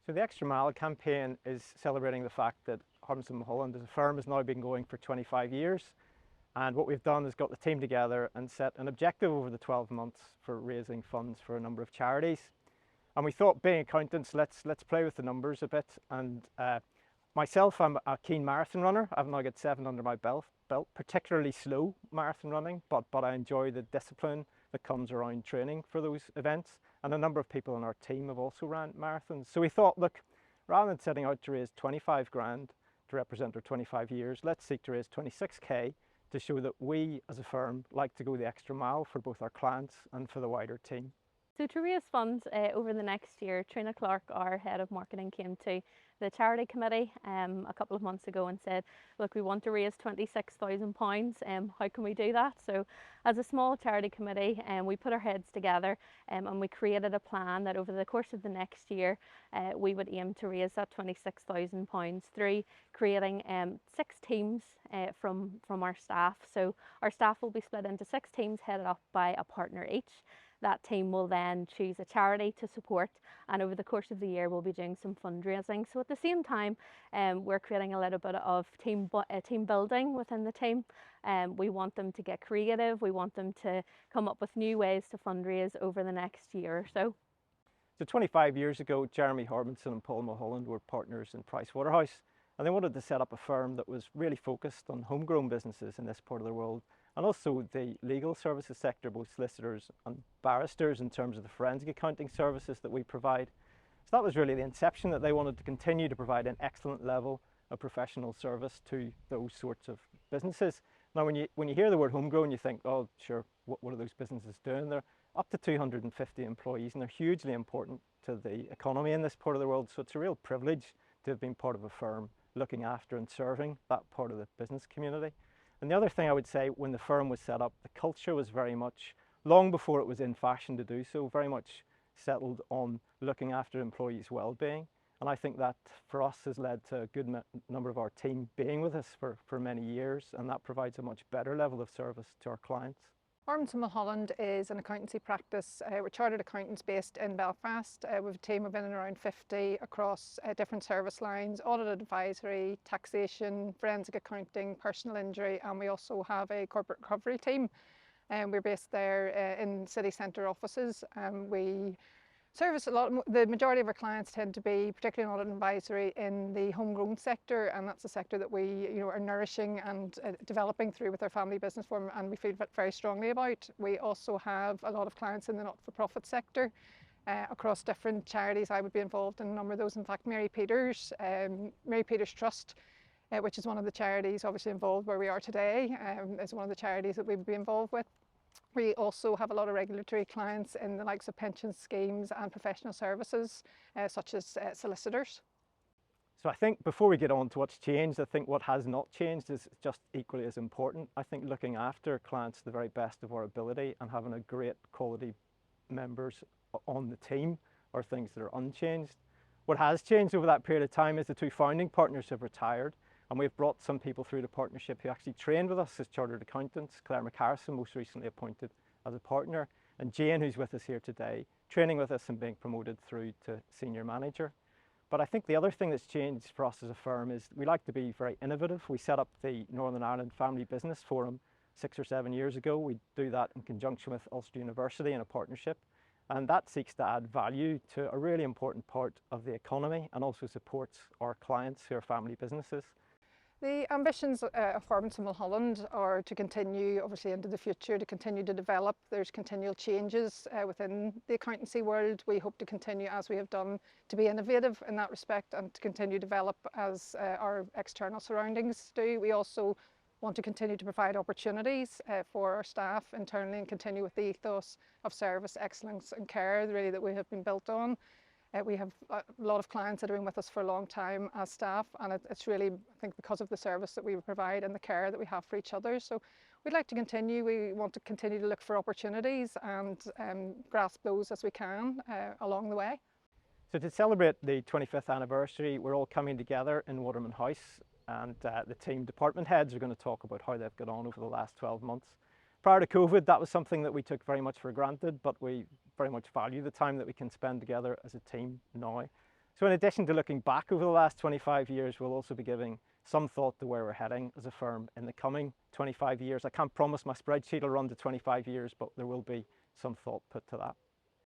So the Extra Mile campaign is celebrating the fact that Harbinson Mulholland as a firm has now been going for 25 years. And what we've done is got the team together and set an objective over the 12 months for raising funds for a number of charities. And we thought, being accountants, let's play with the numbers a bit. And myself, I'm a keen marathon runner. I've now got 7 under my belt, particularly slow marathon running, but I enjoy the discipline that comes around training for those events. And a number of people on our team have also ran marathons. So we thought, look, rather than setting out to raise 25 grand to represent our 25 years, let's seek to raise 26k to show that we as a firm like to go the extra mile for both our clients and for the wider team. So to raise funds over the next year, Trina Clark, our head of marketing, came to the charity committee a couple of months ago and said, look, we want to raise £26,000. How can we do that? So as a small charity committee, we put our heads together and we created a plan that over the course of the next year, we would aim to raise that £26,000 through creating 6 teams from our staff. So our staff will be split into 6 teams headed up by a partner each. That team will then choose a charity to support, and over the course of the year we'll be doing some fundraising. So at the same time we're creating a little bit of team building within the team. We want them to get creative, we want them to come up with new ways to fundraise over the next year or so. So 25 years ago, Jeremy Harbinson and Paul Mulholland were partners in Pricewaterhouse, and they wanted to set up a firm that was really focused on homegrown businesses in this part of the world, and also the legal services sector, both solicitors and barristers, in terms of the forensic accounting services that we provide. So that was really the inception, that they wanted to continue to provide an excellent level of professional service to those sorts of businesses. Now, when you hear the word homegrown, you think, oh, sure, what are those businesses doing? They're up to 250 employees, and they're hugely important to the economy in this part of the world. So it's a real privilege to have been part of a firm looking after and serving that part of the business community. And the other thing I would say, when the firm was set up, the culture was very much, long before it was in fashion to do so, very much settled on looking after employees' well-being. And I think that for us has led to a good number of our team being with us for many years, and that provides a much better level of service to our clients. Harbinson Mulholland is an accountancy practice. We're chartered accountants based in Belfast. We have a team of in and around 50 across different service lines: audit advisory, taxation, forensic accounting, personal injury, and we also have a corporate recovery team. We're based there in city centre offices. We service a lot. The majority of our clients tend to be, particularly in audit advisory, in the homegrown sector, and that's a sector that we are nourishing and developing through with our family business form, and we feel very strongly about. We also have a lot of clients in the not-for-profit sector across different charities. I would be involved in a number of those. In fact, Mary Peters Trust, which is one of the charities obviously involved where we are today, is one of the charities that we would be involved with. We also have a lot of regulatory clients in the likes of pension schemes and professional services, such as solicitors. So I think before we get on to what's changed, I think what has not changed is just equally as important. I think looking after clients to the very best of our ability and having a great quality members on the team are things that are unchanged. What has changed over that period of time is the 2 founding partners have retired, and we've brought some people through the partnership who actually trained with us as chartered accountants. Claire McCarrison, most recently appointed as a partner, and Jane, who's with us here today, training with us and being promoted through to senior manager. But I think the other thing that's changed for us as a firm is we like to be very innovative. We set up the Northern Ireland Family Business Forum 6 or 7 years ago. We do that in conjunction with Ulster University in a partnership, and that seeks to add value to a really important part of the economy and also supports our clients who are family businesses. The ambitions of Harbinson Mulholland are to continue, obviously, into the future, to continue to develop. There's continual changes within the accountancy world. We hope to continue, as we have done, to be innovative in that respect and to continue to develop as our external surroundings do. We also want to continue to provide opportunities for our staff internally and continue with the ethos of service, excellence and care really that we have been built on. We have a lot of clients that have been with us for a long time as staff, and it's really, I think, because of the service that we provide and the care that we have for each other. So we'd like to continue. We want to continue to look for opportunities and grasp those as we can along the way. So to celebrate the 25th anniversary, we're all coming together in Waterman House, and the team department heads are going to talk about how they've got on over the last 12 months. Prior to COVID, that was something that we took very much for granted, but we very much value the time that we can spend together as a team now. So in addition to looking back over the last 25 years, we'll also be giving some thought to where we're heading as a firm in the coming 25 years. I can't promise my spreadsheet will run to 25 years, but there will be some thought put to that.